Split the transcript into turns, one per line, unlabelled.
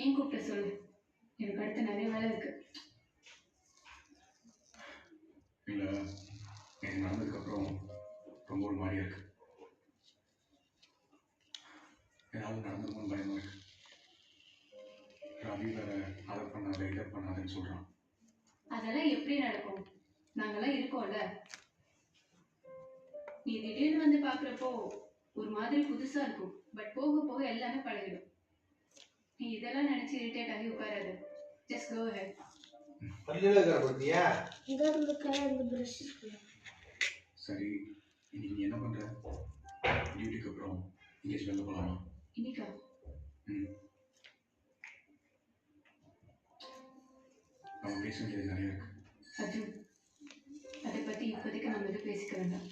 ஏன் கூப்பிட்ட சொல்லு, எனக்கு அடுத்து நிறைய வேலை இருக்கு.
இல்லை, எனக்கு நடந்ததுக்கப்புறம் ரொம்ப ஒரு மாதிரியா இருக்கு. ஏதாவது நடந்துருமோன்னு பயமா இருக்கு. ரவி வேற அதை பண்ணாத இதை பண்ணாதன்னு சொல்றான்.
அதெல்லாம் எப்படி நடக்கும்? நாங்கெல்லாம் இருக்கோம்ல. நீ திடீர்னு வந்து பாக்குறப்போ ஒரு மாதிரி புதுசா இருக்கும். பட் போக போக எல்லாமே பழகிடும். நீ இதெல்லாம் நினைச்சு இரிட்டேட் ஆகி உட்காராது. Just go head.
சரி, இன்னைக்கு நீ என்ன பண்ற? டியூட்டிக்கு அப்புறம் எங்கேயாச்சும் வெளில போகலாமா?
இன்னைக்கா?
நம்ம பேச வேண்டியது நிறைய இருக்கு.
அர்ஜுன், அதை பத்தி இப்போதைக்கு நம்ம எதுவும் பேசிக்க வேண்டாம்.